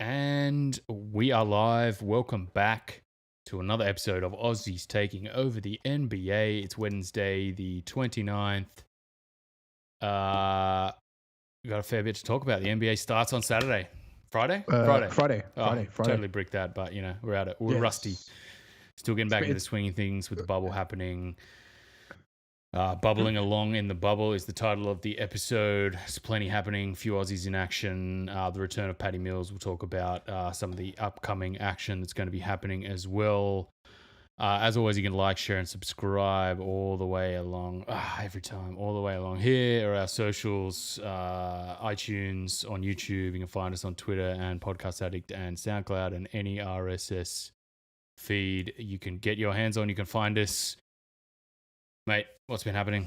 And we are live. Welcome back to another episode of Aussies taking over the NBA. It's Wednesday, the 29th. We got a fair bit to talk about. The NBA starts on Saturday. Friday? Friday. Totally bricked that, but we're at it. We're rusty. Still getting back into the swinging things with the bubble happening. Bubbling along in the bubble is the title of the episode. There's plenty happening. Few Aussies in action. The return of Paddy Mills. We'll talk about some of the upcoming action that's going to be happening as well. As always, you can like, share, and subscribe all the way along. Every time, all the way along. Here are our socials: iTunes, on YouTube. You can find us on Twitter and Podcast Addict and SoundCloud and any RSS feed you can get your hands on. You can find us. Mate, what's been happening?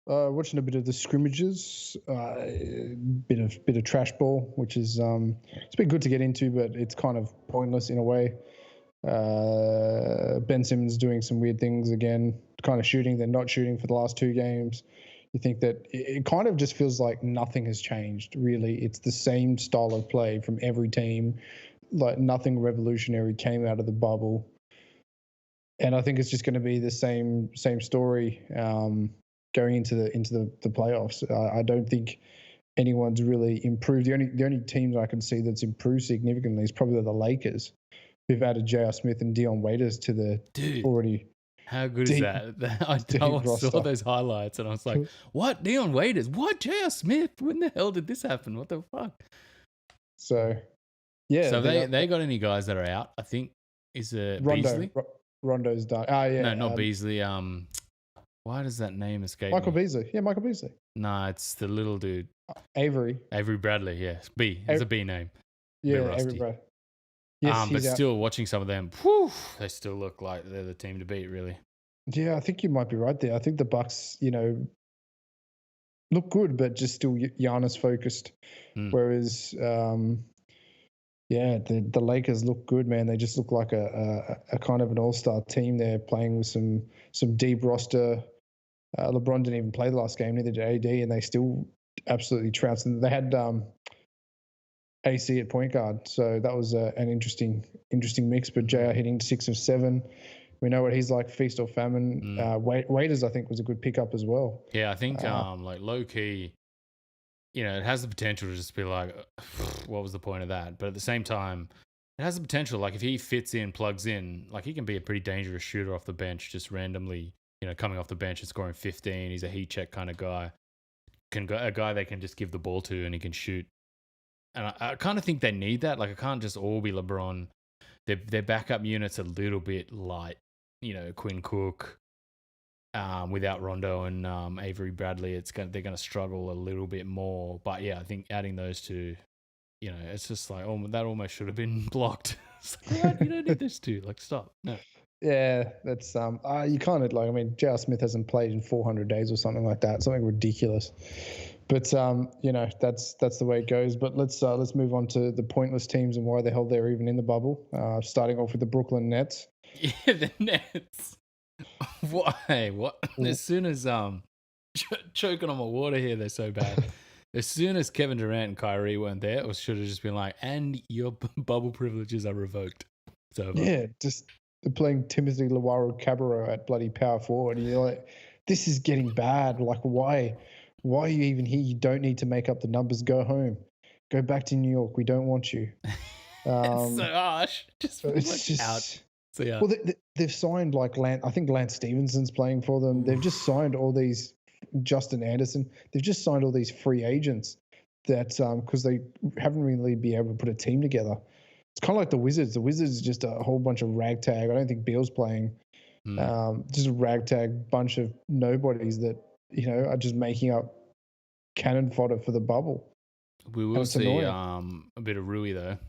Watching a bit of the scrimmages, bit of trash ball, which is it's been good to get into, but it's kind of pointless in a way. Ben Simmons doing some weird things again, kind of shooting, then not shooting for the last two games. You think that it kind of just feels like nothing has changed, really. It's the same style of play from every team. Like nothing revolutionary came out of the bubble. And I think it's just going to be the same story going into the playoffs. I don't think anyone's really improved. The only teams I can see that's improved significantly is probably the Lakers, who've added J.R. Smith and Dion Waiters to the already. How good is that? I saw those highlights and I was like, "What? Dion Waiters? What? J.R. Smith? When the hell did this happen? What the fuck?" So, yeah. So they got any guys that are out? I think is Beasley. Rondo's done. Yeah. No, not Beasley. Why does that name escape Michael me? Beasley. Yeah, Michael Beasley. Nah, it's the little dude. Avery Bradley. Yeah, it's B. It's a B name. Yeah, Avery Bradley. Yes, but still watching some of them, whew, they still look like they're the team to beat, really. Yeah, I think you might be right there. I think the Bucks, look good, but just still Giannis focused. Whereas, the Lakers look good, man. They just look like a kind of an all-star team. They're playing with some deep roster. LeBron didn't even play the last game, neither did AD, and they still absolutely trounced them. They had AC at point guard, so that was an interesting mix. But JR hitting 6 of 7. We know what he's like, feast or famine. Waiters, I think, was a good pickup as well. Yeah, I think like low key, it has the potential to just be like, what was the point of that? But at the same time, it has the potential, like if he fits in, plugs in, like he can be a pretty dangerous shooter off the bench, just randomly, coming off the bench and scoring 15. He's a heat check kind of guy. A guy they can just give the ball to and he can shoot. And I kind of think they need that. Like it can't just all be LeBron. Their backup unit's a little bit light. Quinn Cook, without Rondo and Avery Bradley, they're going to struggle a little bit more. But yeah, I think adding those two, it's just like, that almost should have been blocked. It's like, what? You don't need those two. Like, stop. No. Yeah, that's you kind of like. I mean, J.R. Smith hasn't played in 400 days or something like that. Something ridiculous. But that's the way it goes. But let's move on to the pointless teams and why the hell they're even in the bubble. Starting off with the Brooklyn Nets. Yeah, the Nets. Why? What? As soon as choking on my water here, they're so bad. As soon as Kevin Durant and Kyrie weren't there, it should have just been like, and your bubble privileges are revoked. So yeah, just playing Timothy Cabarrot at bloody power forward, and you're like, this is getting bad. Like, why are you even here? You don't need to make up the numbers. Go home. Go back to New York. We don't want you. It's so harsh. Just out. So yeah. Well, they've signed like I think Lance Stevenson's playing for them. They've just signed all these Justin Anderson. They've just signed all these free agents that because they haven't really been able to put a team together. It's kind of like the Wizards. The Wizards is just a whole bunch of ragtag. I don't think Beal's playing. Just a ragtag bunch of nobodies that are just making up cannon fodder for the bubble. We will see a bit of Rui though.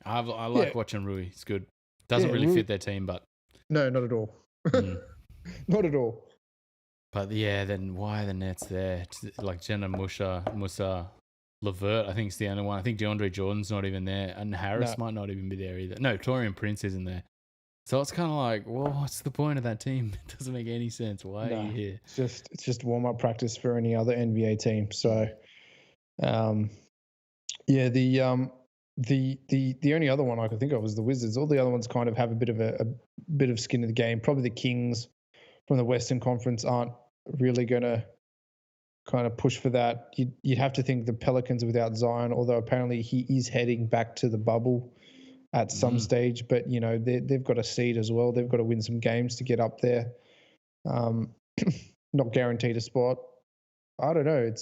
I like watching Rui. It's good. Doesn't really fit their team, but no, not at all. Not at all. But yeah, then why are the Nets there? Like Jenna Musa, Levert, I think it's the only one. I think DeAndre Jordan's not even there, and Harris might not even be there either. No, Torian Prince isn't there. So it's kind of like, well, what's the point of that team? It doesn't make any sense. Why are you here? It's just warm-up practice for any other NBA team. So, The only other one I could think of was the Wizards. All the other ones kind of have a bit of skin in the game. Probably the Kings from the Western Conference aren't really going to kind of push for that. You'd have to think the Pelicans without Zion, although apparently he is heading back to the bubble at some stage. But they've got a seed as well. They've got to win some games to get up there. Not guaranteed a spot. I don't know.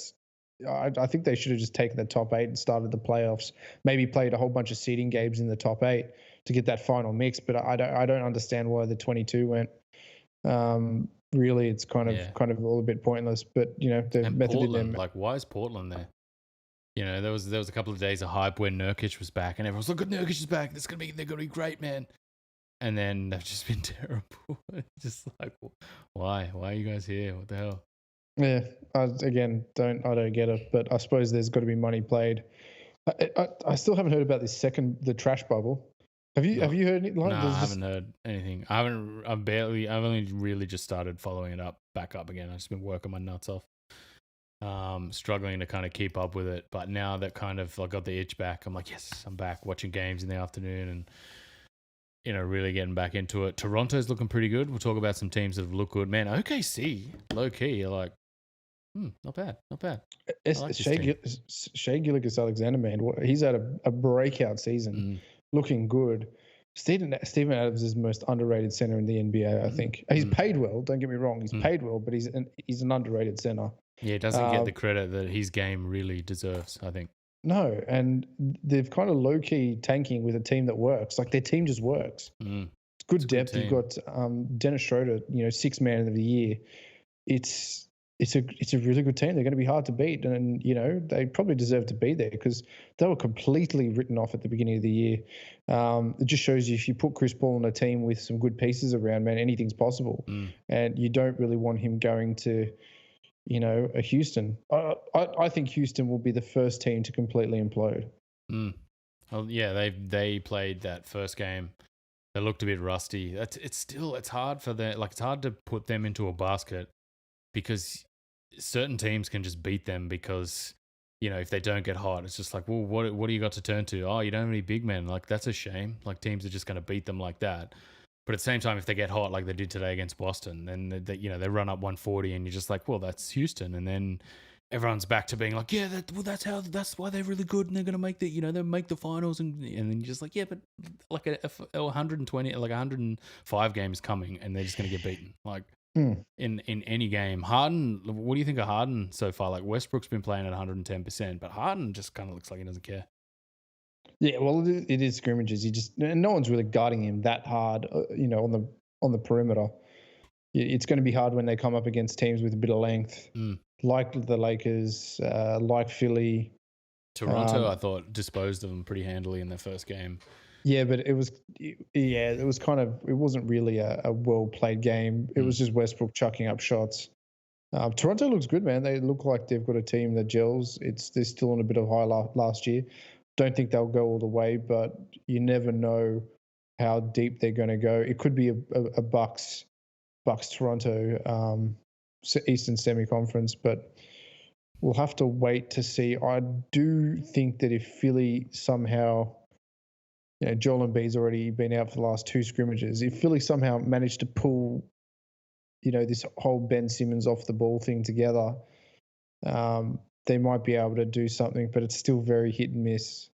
I think they should have just taken the top 8 and started the playoffs. Maybe played a whole bunch of seeding games in the top 8 to get that final mix. But I don't understand why the 22 went. Really, it's kind of all a bit pointless. But the and method Portland, in them. like, why is Portland there? There was a couple of days of hype when Nurkic was back, and everyone's like, "Look, Nurkic is back. They're gonna be great, man." And then they've just been terrible. Just like, why? Why are you guys here? What the hell? Yeah, I don't get it. But I suppose there's got to be money played. I still haven't heard about the trash bubble. Have you heard anything? No, I haven't heard anything. I've only really just started following it back up again. I've just been working my nuts off. Struggling to kind of keep up with it. But now that kind of I got the itch back, I'm like, yes, I'm back watching games in the afternoon and really getting back into it. Toronto's looking pretty good. We'll talk about some teams that have looked good. Man, OKC, low key, you're like, not bad. Shea Gilgeous-Alexander, man, he's had a breakout season, looking good. Steven Adams is the most underrated center in the NBA, I think. He's paid well, don't get me wrong. He's paid well, but he's an underrated center. Yeah, he doesn't get the credit that his game really deserves, I think. No, and they've kind of low-key tanking with a team that works. Like, their team just works. It's good depth. You've got Dennis Schroeder, 6th man of the year. It's a really good team. They're going to be hard to beat, and they probably deserve to be there because they were completely written off at the beginning of the year. It just shows you if you put Chris Paul on a team with some good pieces around, man, anything's possible. And you don't really want him going to a Houston. I think Houston will be the first team to completely implode. Well, yeah, they played that first game. They looked a bit rusty. It's hard for them. Like, it's hard to put them into a basket because certain teams can just beat them because if they don't get hot, it's just like, well, what do you got to turn to? Oh, you don't have any big men. Like, that's a shame. Like, teams are just going to beat them like that. But at the same time, if they get hot like they did today against Boston, then they run up 140, and you're just like, well, that's Houston, and then everyone's back to being like, yeah, that's why they're really good, and they're gonna make they'll make the finals, and then you're just like, yeah, but like a 120, like 105 games coming, and they're just gonna get beaten, like in any game. Harden, what do you think of Harden so far? Like, Westbrook's been playing at 110%, but Harden just kind of looks like he doesn't care. Yeah, well, it is scrimmages. No one's really guarding him that hard, on the perimeter. It's going to be hard when they come up against teams with a bit of length, like the Lakers, like Philly. Toronto, I thought, disposed of them pretty handily in their first game. Yeah, but it wasn't really a well played game. It was just Westbrook chucking up shots. Toronto looks good, man. They look like they've got a team that gels. They're still on a bit of high last year. Don't think they'll go all the way, but you never know how deep they're going to go. It could be a Bucks Toronto Eastern Semi-Conference, but we'll have to wait to see. I do think that if Philly somehow, Joel Embiid's already been out for the last 2 scrimmages. If Philly somehow managed to pull, this whole Ben Simmons off the ball thing together, they might be able to do something, but it's still very hit and miss.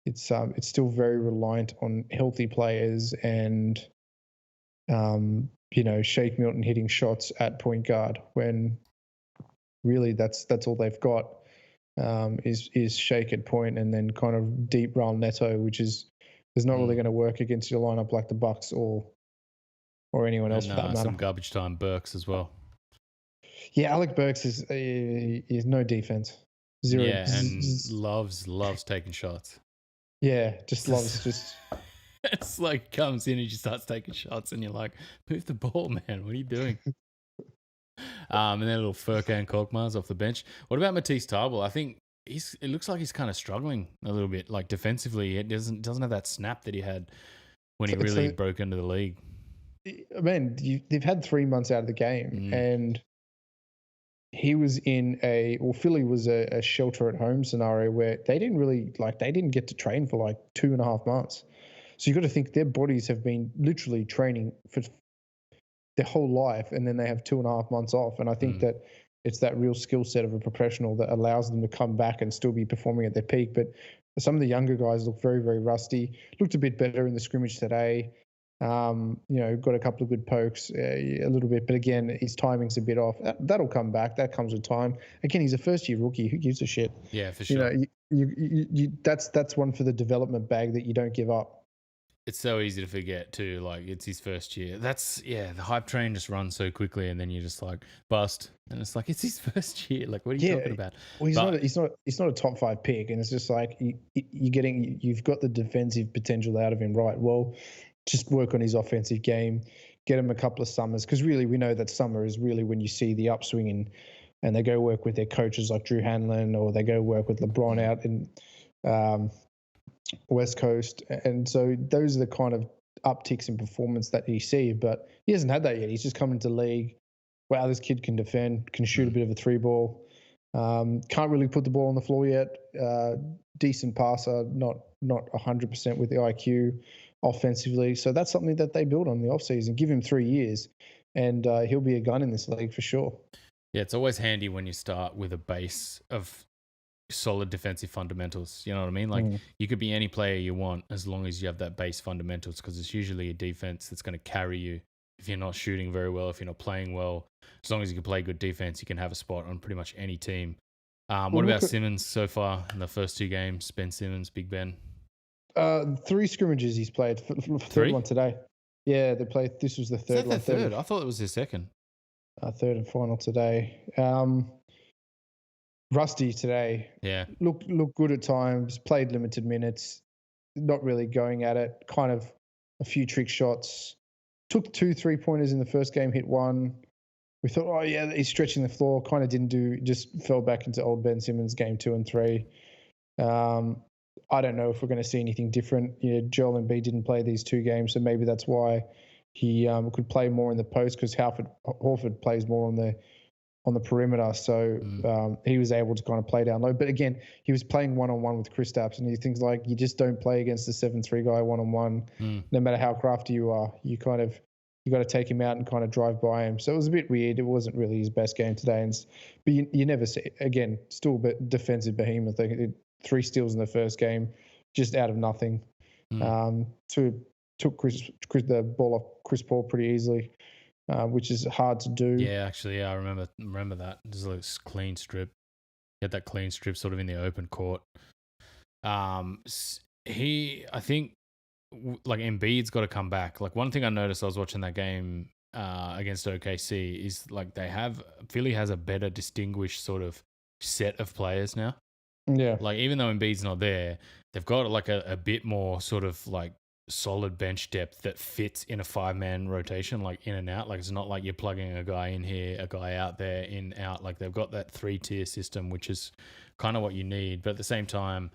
It's still very reliant on healthy players and, Shake Milton hitting shots at point guard when really that's all they've got is Shake at point and then kind of deep Raul Neto, which is not really going to work against your lineup like the Bucks or anyone else for that matter. Some garbage time Burks as well. Yeah, Alec Burks is no defense. Zero. Yeah, and loves taking shots. Yeah, loves. It's like comes in and just starts taking shots, and you're like, move the ball, man. What are you doing? And then a little Furkan Korkmaz off the bench. What about Matisse Thybulle? I think it looks like he's kind of struggling a little bit, like defensively. It doesn't have that snap that he had when he really broke into the league. Man, they've had 3 months out of the game, and he was in Philly was a shelter at home scenario where they didn't get to train for like 2.5 months. So you got to think their bodies have been literally training for their whole life, and then they have 2.5 months off. And I think that it's that real skill set of a professional that allows them to come back and still be performing at their peak. But some of the younger guys look very, very rusty. Looked a bit better in the scrimmage today. Got a couple of good pokes, a little bit, but again, his timing's a bit off. That'll come back. That comes with time. Again, he's a first-year rookie. Who gives a shit? Yeah, for sure. That's one for the development bag that you don't give up. It's so easy to forget too. Like, it's his first year. The hype train just runs so quickly, and then you just like bust, and it's like it's his first year. Like, what are you talking about? Well, he's not a top 5 pick, and it's just like you've got the defensive potential out of him, right? Well, just work on his offensive game, get him a couple of summers, because really we know that summer is really when you see the upswing, and they go work with their coaches like Drew Hanlon, or they go work with LeBron out in West Coast, and so those are the kind of upticks in performance that you see. But he hasn't had that yet. He's just come into the league. Wow, this kid can defend, can shoot a bit of a 3-ball. Can't really put the ball on the floor yet. Decent passer, not 100% with the IQ offensively. So that's something that they build on in the offseason. Give him 3 years, and he'll be a gun in this league for sure. Yeah, it's always handy when you start with a base of solid defensive fundamentals. You know what I mean? Like, you could be any player you want as long as you have that base fundamentals, because it's usually a defense that's going to carry you. If you're not shooting very well, if you're not playing well, as long as you can play good defense, you can have a spot on pretty much any team. What about Simmons so far in the first 2 games? Ben Simmons, Big Ben. 3 scrimmages he's played. Third one today. Yeah, they played. This was the third one. Third? I thought it was his second. Third and final today. Rusty today. Yeah. Looked good at times. Played limited minutes. Not really going at it. Kind of a few trick shots. Took 2 3-pointers in the first game. Hit 1. We thought, oh yeah, he's stretching the floor. Kind of didn't do. Just fell back into old Ben Simmons game 2 and 3. I don't know if we're going to see anything different. Joel Embiid didn't play these 2 games, so maybe that's why he could play more in the post, because Horford plays more on the perimeter. So he was able to kind of play down low. But again, he was playing one-on-one with Kristaps, and he thinks like you just don't play against the 7-3 guy one-on-one. No matter how crafty you are, you got to take him out and kind of drive by him. So it was a bit weird. It wasn't really his best game today. But you never see, again, still defensive behemoth. 3 steals in the first game, just out of nothing. Took the ball off Chris Paul pretty easily, which is hard to do. Yeah, actually, I remember that. There's a clean strip. He had that clean strip sort of in the open court. I think, like, Embiid's got to come back. Like, one thing I noticed, I was watching that game against OKC, is like Philly has a better distinguished sort of set of players now. Yeah. Like, even though Embiid's not there, they've got like a bit more sort of like solid bench depth that fits in a 5-man rotation, like in and out. Like, it's not like you're plugging a guy in here, a guy out there, in, out. Like, they've got that 3-tier system, which is kind of what you need. But at the same time,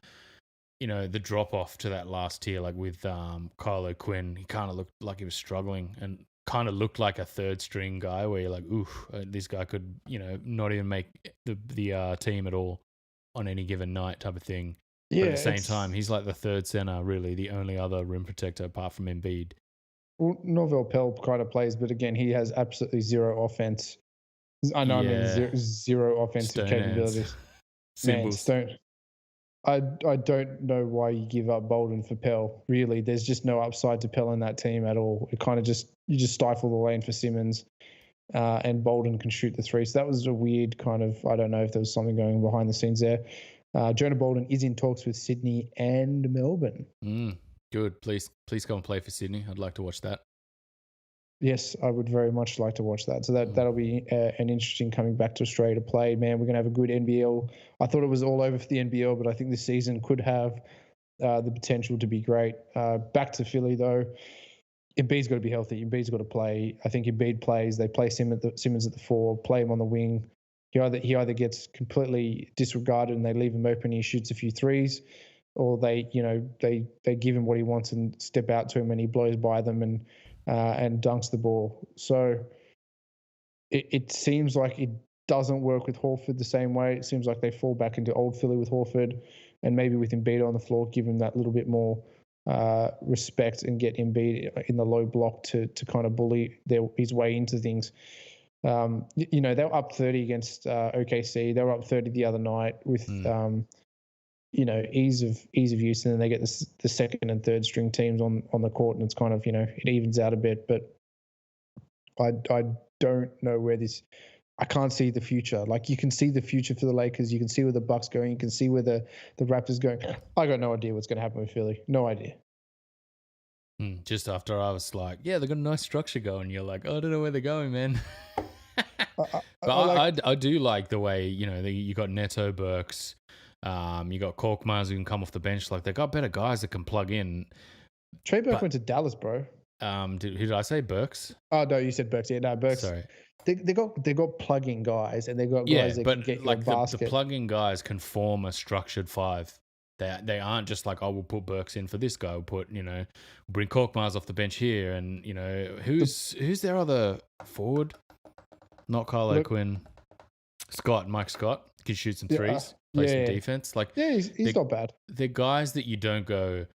the drop off to that last tier, like with Kyle O'Quinn, he kind of looked like he was struggling and kind of looked like a 3rd string guy where you're like, ooh, this guy could, not even make the team at all on any given night type of thing. Yeah, but at the same time, he's like the 3rd center, really, the only other rim protector apart from Embiid. Well, Norvel Pell kind of plays, but again, he has absolutely zero offense. I mean zero offensive capabilities. Man, I don't know why you give up Bolden for Pell. Really, there's just no upside to Pell in that team at all. It kind of you just stifle the lane for Simmons. And Bolden can shoot the 3. So that was a weird kind of, I don't know if there was something going behind the scenes there. Jonah Bolden is in talks with Sydney and Melbourne. Good. Please go and play for Sydney. I'd like to watch that. Yes, I would very much like to watch that. So that'll be an interesting coming back to Australia to play. Man, we're going to have a good NBL. I thought it was all over for the NBL, but I think this season could have the potential to be great. Back to Philly, though. Embiid's got to be healthy. Embiid's got to play. I think Embiid plays. They play Simmons at the 4, play him on the wing. He either gets completely disregarded and they leave him open and he shoots a few 3s, or they give him what he wants and step out to him and he blows by them and dunks the ball. So it seems like it doesn't work with Horford the same way. It seems like they fall back into old Philly with Horford, and maybe with Embiid on the floor, give him that little bit more respect and get Embiid in the low block to kind of bully his way into things. They were up 30 against OKC. They were up 30 the other night with ease of use, and then they get the second and third string teams on the court, and it's kind of it evens out a bit. But I don't know where this. I can't see the future. Like, you can see the future for the Lakers. You can see where the Bucks going. You can see where the Raptors going. I got no idea what's going to happen with Philly. No idea. Just after I was like, yeah, they've got a nice structure going. You're like, oh, I don't know where they're going, man. I do like the way, you got Neto, Burks, you got Korkmaz who can come off the bench. Like, they got better guys that can plug in. Trey Burke went to Dallas, bro. Who did I say? Burks? Oh, no, you said Burks. Yeah, no, Burks. Sorry. They got plug-in guys, and they got guys that can get like your basket. The plug-in guys can form a structured five. They aren't just like, oh, we'll put Burks in for this guy. We'll put, bring Korkmaz off the bench here, and who's their other forward? Not Carlo Quinn. Mike Scott can shoot some threes, play some defense. Like, yeah, he's not bad. They're guys that you don't go,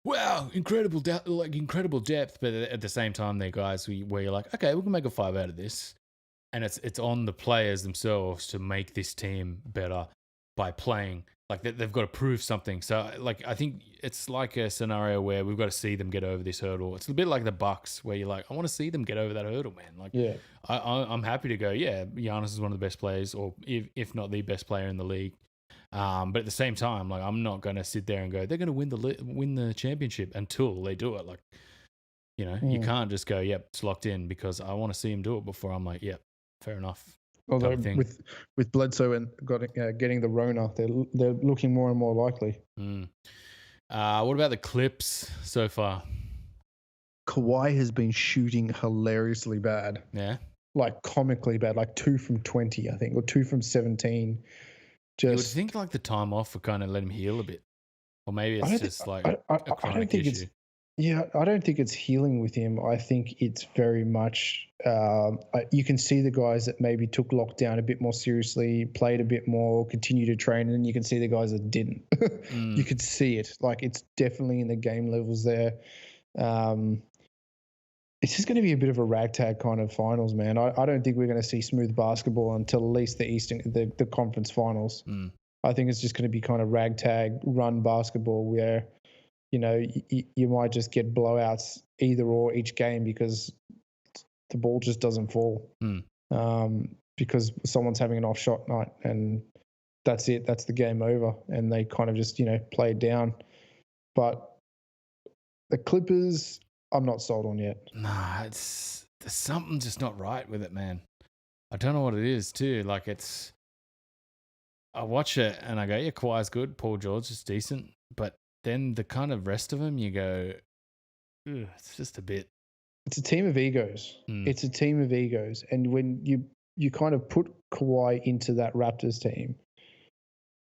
wow, incredible depth, but at the same time, they're guys where you're like, okay, we can make a 5 out of this. And it's on the players themselves to make this team better by playing. Like, they've got to prove something. So, like, I think it's like a scenario where we've got to see them get over this hurdle. It's a bit like the Bucks, where you're like, I want to see them get over that hurdle, man. Like, yeah, I'm happy to go, yeah, Giannis is one of the best players, or if not the best player in the league. But at the same time, like, I'm not going to sit there and go, they're going to win the championship until they do it. Like, you can't just go, yep, it's locked in, because I want to see them do it before I'm like, yep, fair enough. Although with Bledsoe and getting the Rona, they're looking more and more likely. What about the Clips so far? Kawhi has been shooting hilariously bad. Yeah, like comically bad. Like 2 from 20, I think, or 2 from 17. You would think like the time off would kind of let him heal a bit, or maybe it's just like a chronic issue. I don't think it's healing with him. I think it's very much, you can see the guys that maybe took lockdown a bit more seriously, played a bit more, continue to train, and then you can see the guys that didn't. You could see it. Like, it's definitely in the game levels there. It's just going to be a bit of a ragtag kind of finals, man. I don't think we're going to see smooth basketball until at least the conference finals. I think it's just going to be kind of ragtag run basketball where, you might just get blowouts either or each game because the ball just doesn't fall. Because someone's having an off shot night, and that's it. That's the game over, and they kind of just play it down. But the Clippers, I'm not sold on yet. Nah, there's something just not right with it, man. I don't know what it is too. Like, I watch it and I go, yeah, Kawhi's good, Paul George is decent, but then the kind of rest of them, you go, it's just a bit. It's a team of egos. It's a team of egos, and when you kind of put Kawhi into that Raptors team,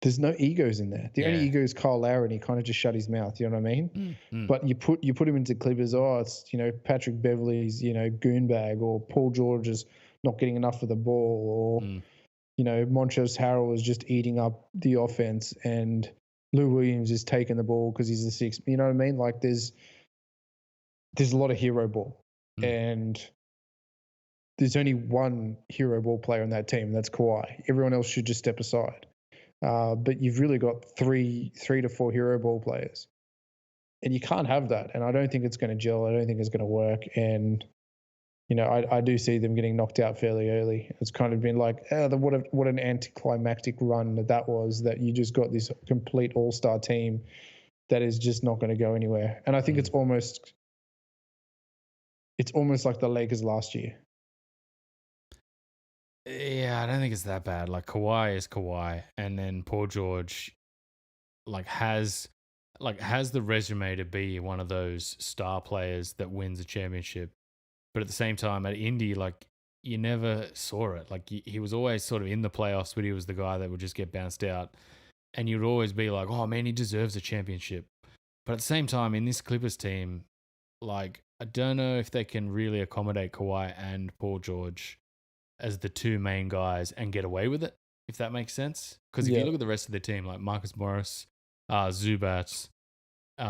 there's no egos in there. The only ego is Kyle Lowry, and he kind of just shut his mouth. You know what I mean? But you put him into Clippers. Oh, it's Patrick Beverley's goon bag, or Paul George is not getting enough of the ball, or Montrezl Harrell is just eating up the offense, and Lou Williams is taking the ball because he's the sixth. You know what I mean? Like, there's a lot of hero ball, and there's only one hero ball player on that team, and that's Kawhi. Everyone else should just step aside. But you've really got three to four hero ball players, and you can't have that. And I don't think it's going to gel. I don't think it's going to work. And I do see them getting knocked out fairly early. It's kind of been like, what an anticlimactic run that was. That you just got this complete all-star team that is just not going to go anywhere. And I think it's almost like the Lakers last year. Yeah, I don't think it's that bad. Like, Kawhi is Kawhi, and then Paul George has the resume to be one of those star players that wins a championship. But at the same time, at Indy, like, you never saw it. Like, he was always sort of in the playoffs, but he was the guy that would just get bounced out. And you'd always be like, oh man, he deserves a championship. But at the same time, in this Clippers team, like, I don't know if they can really accommodate Kawhi and Paul George as the two main guys and get away with it, if that makes sense. Because if you look at the rest of the team, like Marcus Morris, Zubats,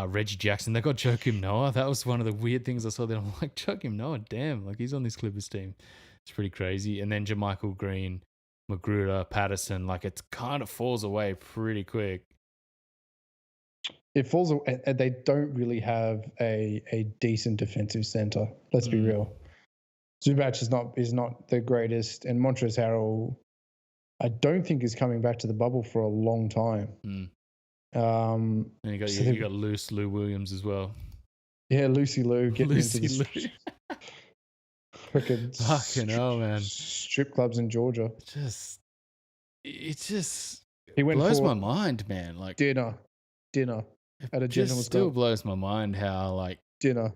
Reggie Jackson, they got Joakim Noah. That was one of the weird things I saw there. I'm like, Joakim Noah, damn, like he's on this Clippers team. It's pretty crazy. And then Jermichael Green, Magruder, Patterson, like it kind of falls away pretty quick. It falls away, and they don't really have a decent defensive center. Let's be real. Zubac is not the greatest, and Montrezl Harrell, I don't think is coming back to the bubble for a long time. And you got loose Lou Williams as well. Yeah, Lucy Lou getting Lucy into Lou. Fucking hell, man. Strip clubs in Georgia. It just he went blows for my mind, man. Like dinner at a gentleman's still club. Blows my mind how like dinner.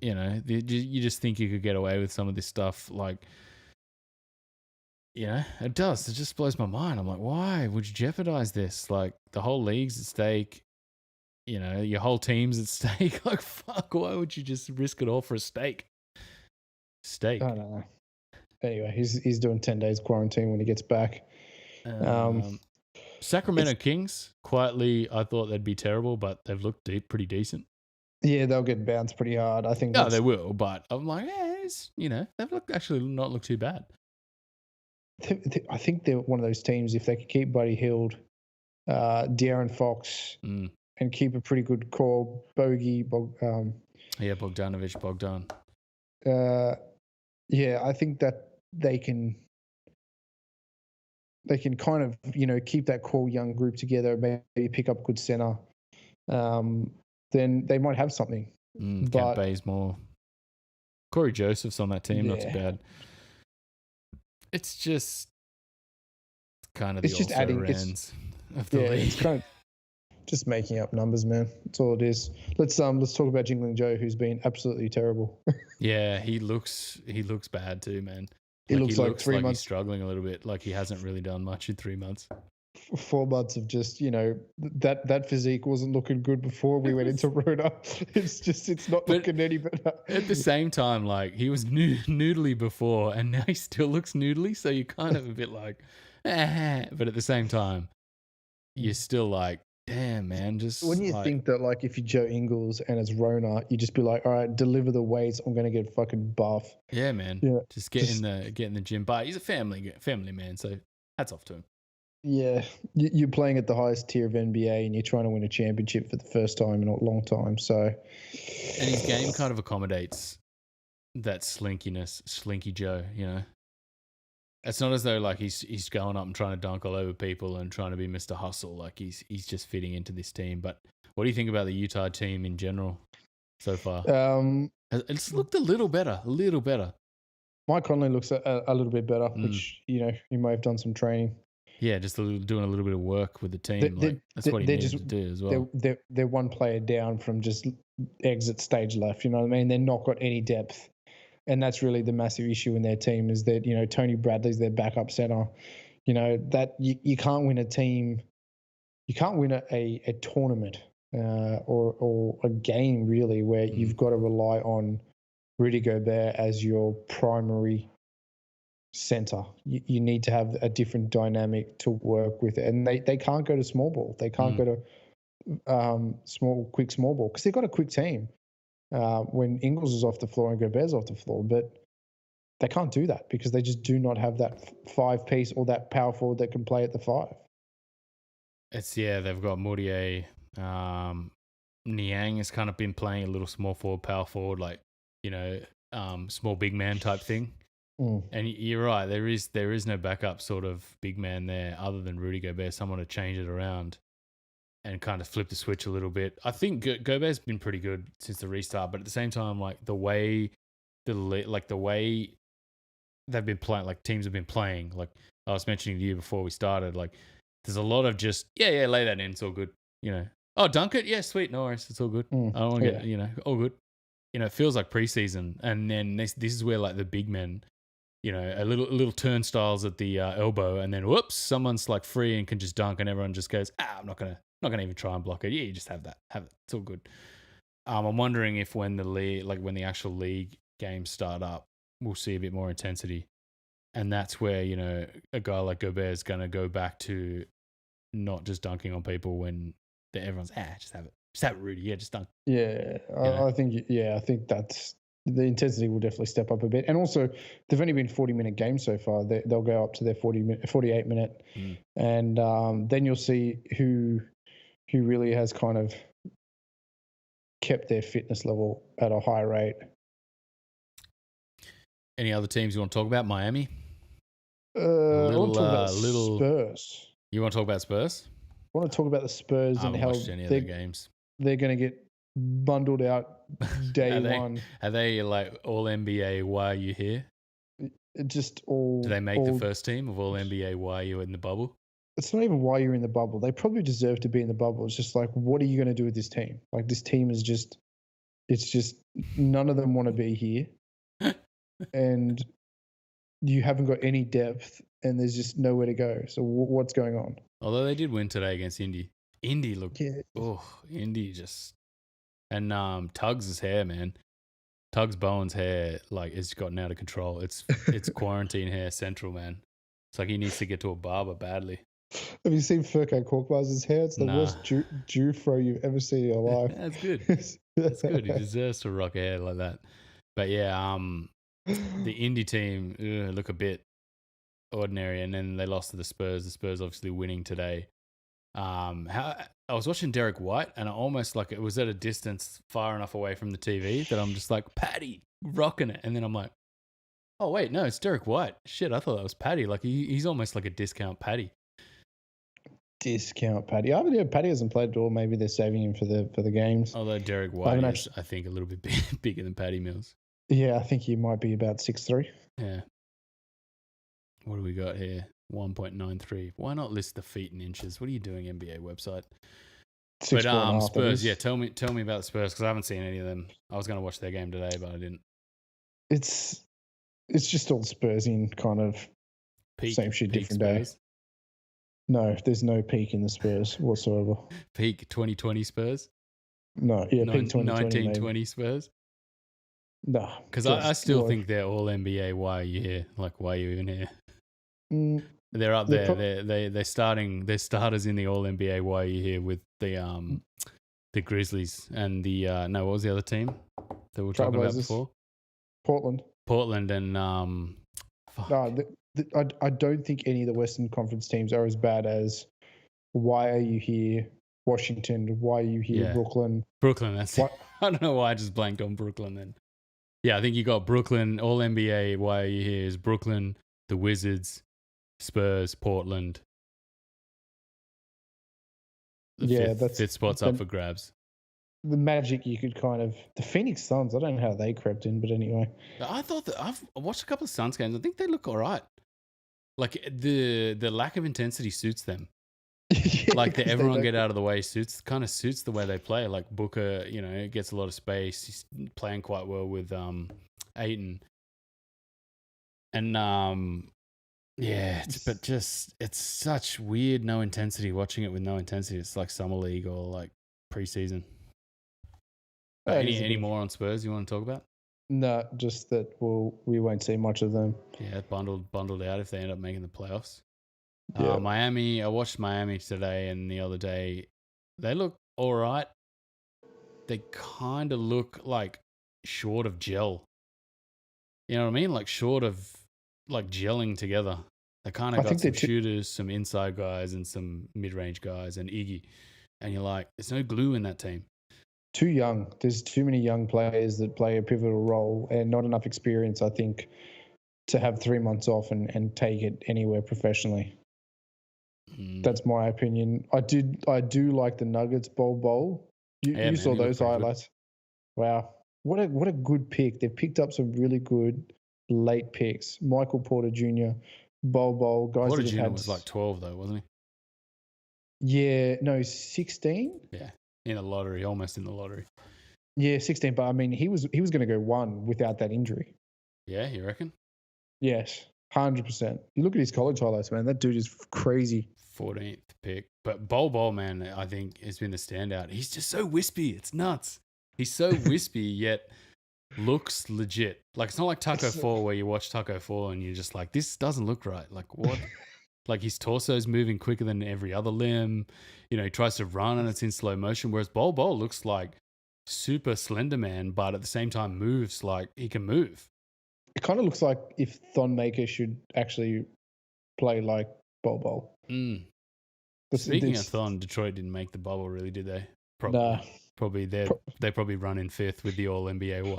You know, you just think you could get away with some of this stuff, like. You know, it does. It just blows my mind. I'm like, why would you jeopardize this? Like, the whole league's at stake. You know, your whole team's at stake. Like, fuck, why would you just risk it all for a steak? I don't know. Anyway, he's doing 10 days quarantine when he gets back. Sacramento Kings, quietly, I thought they'd be terrible, but they've looked pretty decent. Yeah, they'll get bounced pretty hard. I think. Yeah, they will, but I'm like, they've actually not looked too bad. I think they're one of those teams, if they could keep Buddy Hield, De'Aaron Fox, and keep a pretty good core, Bogdan. I think that they can kind of, keep that core young group together, maybe pick up good center. Then they might have something. Kent Bazemore. Corey Joseph's on that team, not too bad. It's just kind of the also-rans of the league. It's kind of just making up numbers, man. That's all it is. Let's talk about Jingling Joe, who's been absolutely terrible. Yeah, he looks bad too, man. He looks like 3 months he's struggling a little bit. Like he hasn't really done much in 3 months. 4 months of just, that physique wasn't looking good before we went into Rona. It's not looking any better. At the same time, like he was noodly before and now he still looks noodly. So you're kind of a bit like, but at the same time, you're still like, damn, man. Just when you think that, like, if you're Joe Ingles and it's Rona, you just be like, all right, deliver the weights. I'm going to get fucking buff. Yeah, man. Yeah. Just get in the gym. But he's a family man. So hats off to him. Yeah, you're playing at the highest tier of NBA and you're trying to win a championship for the first time in a long time. So, and his game kind of accommodates that slinky Joe. It's not as though like he's going up and trying to dunk all over people and trying to be Mr. Hustle. Like he's just fitting into this team. But what do you think about the Utah team in general so far? It's looked a little better. Mike Conley looks a little bit better, which he may have done some training. Yeah, just doing a little bit of work with the team. That's what he needs to do as well. They're one player down from just exit stage left. You know what I mean? They're not got any depth. And that's really the massive issue in their team is that, Tony Bradley's their backup center. That you can't win a team. You can't win a tournament or a game really where you've got to rely on Rudy Gobert as your primary center. You need to have a different dynamic to work with it. And they can't go to small ball. They can't go to quick small ball because they've got a quick team when Ingles is off the floor and Gobert's off the floor. But they can't do that because they just do not have that 5-piece or that power forward that can play at the 5. They've got Moutier. Niang has kind of been playing a little small forward, power forward, like, small big man type thing. And you're right, there is no backup sort of big man there other than Rudy Gobert, someone to change it around and kind of flip the switch a little bit. I think Gobert's been pretty good since the restart, but at the same time, like the way they've been playing, like teams have been playing, like I was mentioning to you before we started, like there's a lot of just, lay that in, it's all good. Oh, dunk it? Yeah, sweet, no worries, it's all good. I don't want to get, all good. It feels like preseason. And then this is where like the big men, a little turnstiles at the elbow, and then whoops, someone's like free and can just dunk, and everyone just goes, I'm not gonna even try and block it. Yeah, you just have it. It's all good. I'm wondering if when the actual league games start up, we'll see a bit more intensity. And that's where, you know, a guy like Gobert is going to go back to not just dunking on people when everyone's, just have it. Just have it, Rudy. Yeah, just dunk. Yeah, I think that's the intensity will definitely step up a bit. And also, they've only been 40-minute games so far. They'll go up to their 48-minute. And then you'll see who really has kind of kept their fitness level at a high rate. Any other teams you want to talk about? Miami? I want to talk about Spurs. You want to talk about Spurs? I want to talk about the Spurs and how any of their games. They're going to get bundled out day one. Are they like all NBA? Why are you here? Just all. Do they make the first team of all NBA? Why are you in the bubble? It's not even why you're in the bubble. They probably deserve to be in the bubble. It's just like, what are you going to do with this team? Like, this team is just, it's just, none of them want to be here. And you haven't got any depth, and there's just nowhere to go. So what's going on? Although they did win today against Indy. Indy looked, Indy just, and Tuggs' hair, man. Tuggs Bowen's hair, like, it's gotten out of control. It's quarantine hair central, man. It's like he needs to get to a barber badly. Have you seen Furco Korkmaz's hair? It's the worst Jew fro you've ever seen in your life. That's good. That's good. He deserves to rock a hair like that. But yeah, the Indy team look a bit ordinary, and then they lost to the Spurs. The Spurs obviously winning today. I was watching Derek White, and I almost like it was at a distance far enough away from the TV that I'm just like, Patty, rocking it. And then I'm like, oh wait, no, it's Derek White. Shit, I thought that was Patty. Like he's almost like a discount Patty. Discount Patty. I mean, Patty hasn't played at all. Maybe they're saving him for the games. Although Derek White is, I think, a little bit bigger than Patty Mills. Yeah, I think he might be about 6'3". Yeah. What do we got here? 1.93. Why not list the feet in inches? What are you doing, NBA website? But Spurs, yeah. Tell me about the Spurs, because I haven't seen any of them. I was going to watch their game today, but I didn't. It's just all Spurs in kind of same shit, different Spurs. Day. No, there's no peak in the Spurs whatsoever. Peak 2020 Spurs? No, yeah, peak 2020. 1920 Spurs? No. Because I still think they're all NBA. Why are you here? Like, why are you even here? They're up there. They're starters in the all NBA. Why are you here with the Grizzlies and the what was the other team that we were talking about before? Portland and No, I don't think any of the Western Conference teams are as bad as why are you here, Washington? Why are you here, Brooklyn? That's I don't know why I just blanked on Brooklyn then. Yeah, I think you got Brooklyn, all NBA. Why are you here? Is Brooklyn, the Wizards, Spurs, Portland. The fifth spot's up for grabs. The Magic, you could kind of the Phoenix Suns. I don't know how they crept in, but anyway. I thought that I've watched a couple of Suns games. I think they look all right. Like the lack of intensity suits them. Yeah, like the everyone get out of the way suits the way they play. Like Booker, gets a lot of space. He's playing quite well with Ayton. And it's such weird no intensity. Watching it with no intensity, it's like summer league or like preseason. Any more on Spurs you want to talk about? No, just that we won't see much of them. Yeah, bundled out if they end up making the playoffs. Yeah. Miami, I watched Miami today and the other day. They look all right. They kind of look like short of gel. You know what I mean? Like short of like gelling together. They kind of got some shooters, some inside guys, and some mid-range guys, and Iggy. And you're like, there's no glue in that team. Too young. There's too many young players that play a pivotal role and not enough experience, I think, to have 3 months off and take it anywhere professionally. That's my opinion. I do like the Nuggets bowl. You saw those highlights. Good. Wow. What a good pick. They've picked up some really good late picks. Michael Porter Jr., bowl guys. Porter Jr. was like 12 though, wasn't he? Yeah, no, 16. Yeah, in the lottery, almost in the lottery. Yeah, 16. But I mean, he was going to go 1 without that injury. Yeah, you reckon? Yes, 100%. You look at his college highlights, man. That dude is crazy. 14th pick, but Bol, man, I think has been the standout. He's just so wispy. It's nuts. He's so wispy, yet looks legit. Like, it's not like Taco It's, 4 where you watch Taco 4 and you're just like, this doesn't look right. Like, what? Like, his torso's moving quicker than every other limb. You know, he tries to run and it's in slow motion, whereas Bol Bol looks like super Slender Man, but at the same time moves like he can move. it kind of looks like if Thonmaker should actually play like Bol Bol. Speaking of Thon, Detroit didn't make the bubble, really, did they? Probably they probably run in fifth with the All NBA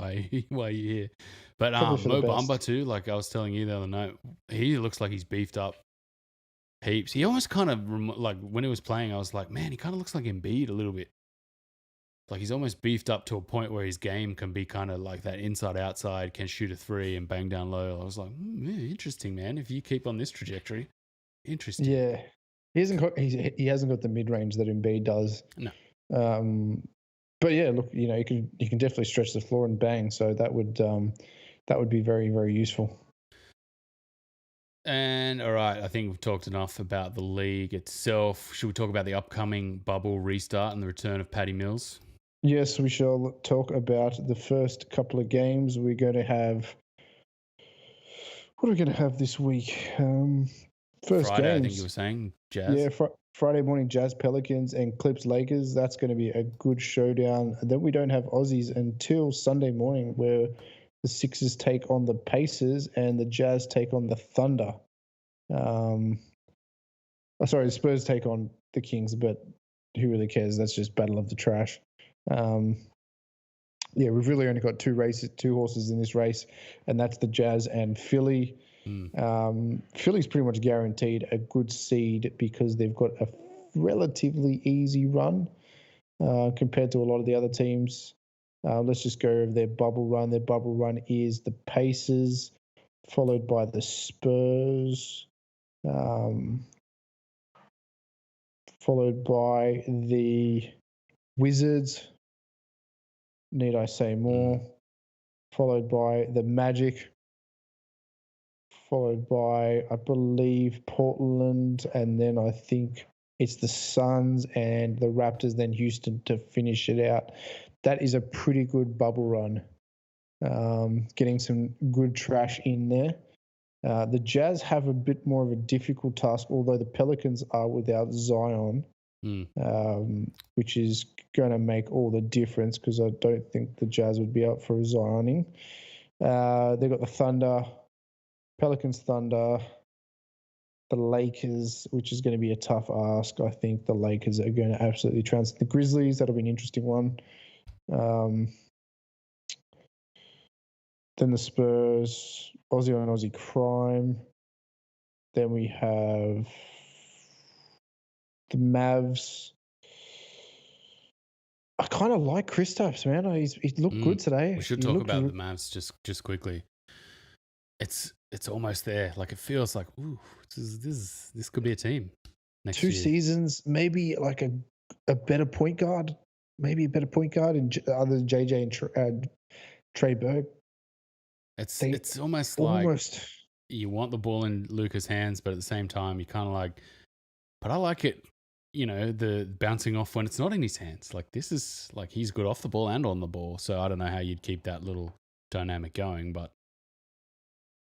why you here. But Mo Bamba too. Like I was telling you the other night, he looks like he's beefed up heaps. He almost kind of like when he was playing, I was like, man, he kind of looks like Embiid a little bit. Like he's almost beefed up to a point where his game can be kind of like that inside outside, can shoot a three and bang down low. I was like, interesting, man. If you keep on this trajectory, interesting. Yeah, he hasn't got the mid range that Embiid does. No. But yeah, look, you know, you can definitely stretch the floor and bang. So that would be very, very useful. And all right, I think we've talked enough about the league itself. Should we talk about the upcoming bubble restart and the return of Patty Mills? Yes, we shall talk about the first couple of games. We're going to have. What are we going to have this week? First Friday, games. I think you were saying Jazz. Yeah, Friday morning, Jazz Pelicans and Clips Lakers. That's going to be a good showdown. And then we don't have Aussies until Sunday morning, where the Sixers take on the Pacers and the Jazz take on the Thunder. Sorry, the Spurs take on the Kings, but who really cares? That's just battle of the trash. Yeah, we've really only got two horses in this race, and that's the Jazz and Philly. Philly's pretty much guaranteed a good seed because they've got a relatively easy run compared to a lot of the other teams. Let's just go over their bubble run. Their bubble run is the Pacers, followed by the Spurs, followed by the Wizards. Need I say more? Followed by the Magic, followed by, I believe, Portland, and then I think it's the Suns and the Raptors, then Houston to finish it out. That is a pretty good bubble run. Getting some good trash in there. The Jazz have a bit more of a difficult task, although the Pelicans are without Zion, which is going to make all the difference because I don't think the Jazz would be up for a Zioning. They've got the Thunder, Pelicans, Thunder, the Lakers, which is going to be a tough ask. I think the Lakers are going to absolutely trounce the Grizzlies. That'll be an interesting one. Then the Spurs, Aussie on Aussie crime. Then we have the Mavs. I kind of like Kristaps, man. He looked good today. We should talk about the Mavs just quickly. It's almost there. Like it feels like, ooh, this could be a team next 2 year. seasons, maybe like a better point guard, maybe a better point guard, and other than JJ and Trey Burke. It's almost like you want the ball in Luka's hands, but at the same time, you kind of like. But I like it. You know, the bouncing off when it's not in his hands. Like this is like he's good off the ball and on the ball. So I don't know how you'd keep that little dynamic going, but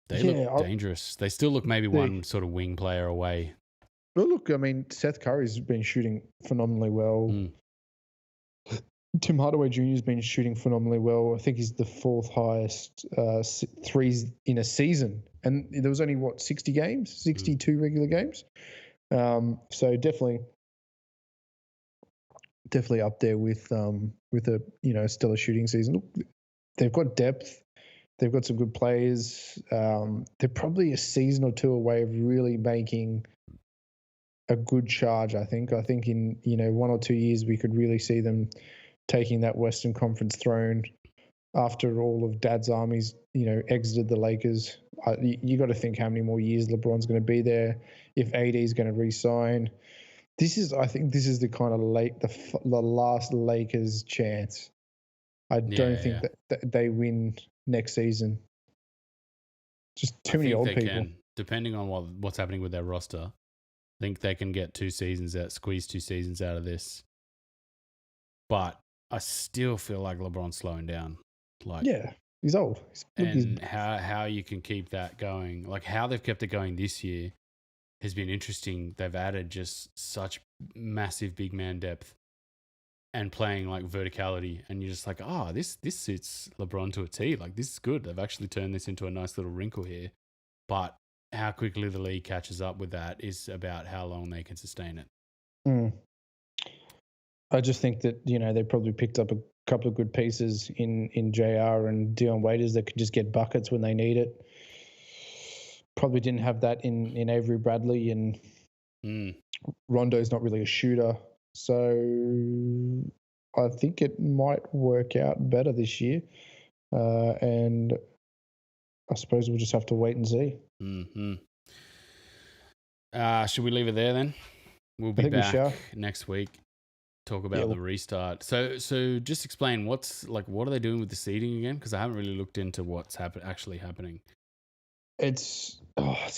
they look dangerous. They still look maybe one sort of wing player away. Well, look, I mean, Seth Curry's been shooting phenomenally well. Tim Hardaway Jr. has been shooting phenomenally well. I think he's the 4th highest threes in a season. And there was only, 60 games? 62 regular games? So definitely up there with a stellar shooting season. Look, they've got depth. They've got some good players. They're probably a season or two away of really making a good charge, I think. I think in 1 or 2 years we could really see them taking that Western Conference throne after all of Dad's armies, exited the Lakers. You got to think how many more years LeBron's going to be there, if AD is going to re-sign. I think this is the kind of the last Lakers chance. I don't think that they win next season. Just too many old people. Depending on what's happening with their roster, I think they can get squeeze 2 seasons out of this. But I still feel like LeBron's slowing down. He's old. And how you can keep that going, like how they've kept it going this year has been interesting. They've added just such massive big man depth and playing like verticality, and you're just like, this suits LeBron to a T. Like, this is good. They've actually turned this into a nice little wrinkle here. But how quickly the league catches up with that is about how long they can sustain it. I just think that, they probably picked up a couple of good pieces in JR and Dion Waiters that could just get buckets when they need it. Probably didn't have that in Avery Bradley, and Rondo's not really a shooter. So I think it might work out better this year. And I suppose we'll just have to wait and see. Should we leave it there then? We'll be back next week. Talk about the restart. So just explain what are they doing with the seeding again? Because I haven't really looked into what's actually happening. It's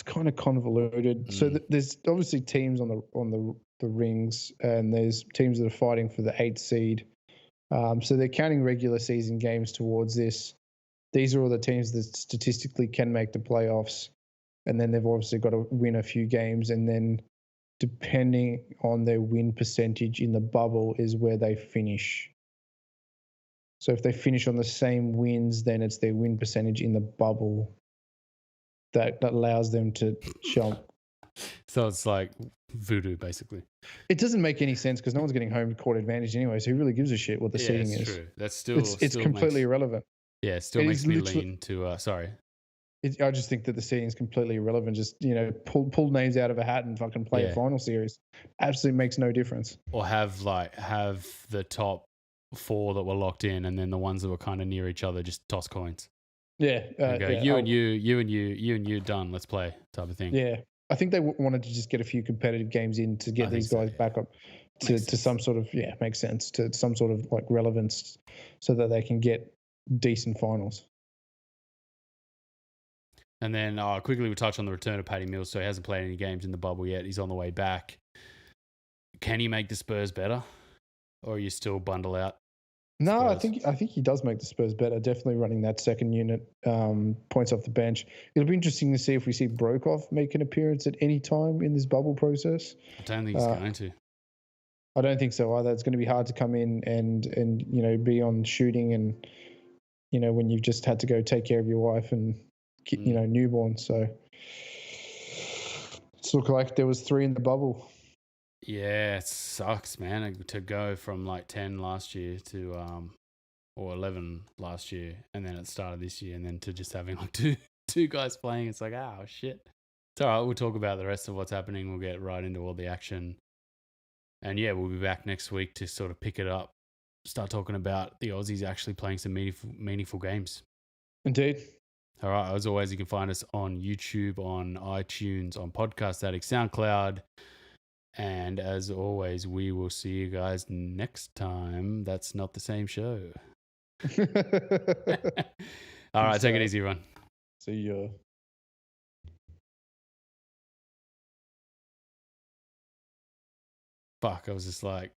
kind of convoluted. So there's obviously teams on the rings, and there's teams that are fighting for the 8th seed. So they're counting regular season games towards this. These are all the teams that statistically can make the playoffs, and then they've obviously got to win a few games, and then depending on their win percentage in the bubble is where they finish. So if they finish on the same wins, then it's their win percentage in the bubble that allows them to jump. So it's like voodoo, basically. It doesn't make any sense because no one's getting home court advantage anyway, so who really gives a shit what the seeding is? True. That's still it's completely irrelevant. Yeah, it still makes me lean to sorry. I just think that the seeding is completely irrelevant. Just, pull names out of a hat and fucking play a final series. Absolutely makes no difference. Or have the top 4 that were locked in, and then the ones that were kind of near each other just toss coins. Yeah. You and you, done. Let's play, type of thing. Yeah. I think they wanted to just get a few competitive games in to get these guys back up to some sort of, makes sense, to some sort of like relevance so that they can get decent finals. And then quickly we'll touch on the return of Patty Mills. So he hasn't played any games in the bubble yet. He's on the way back. Can he make the Spurs better? Or are you still bundle out? No, Spurs? I think he does make the Spurs better. Definitely running that second unit, points off the bench. It'll be interesting to see if we see Brokoff make an appearance at any time in this bubble process. I don't think he's going to. I don't think so either. It's going to be hard to come in and be on shooting, and when you've just had to go take care of your wife and newborn. So it's looked like there was 3 in the bubble. Yeah, it sucks, man, to go from like 10 last year to or 11 last year, and then it started this year, and then to just having like two guys playing. It's like, oh shit. It's all right. We'll talk about the rest of what's happening. We'll get right into all the action, and we'll be back next week to sort of pick it up, start talking about the Aussies actually playing some meaningful games. Indeed. All right. As always, you can find us on YouTube, on iTunes, on Podcast Addict, SoundCloud. And as always, we will see you guys next time. That's not the same show. All right. Take it easy, everyone. See ya. Fuck. I was just like...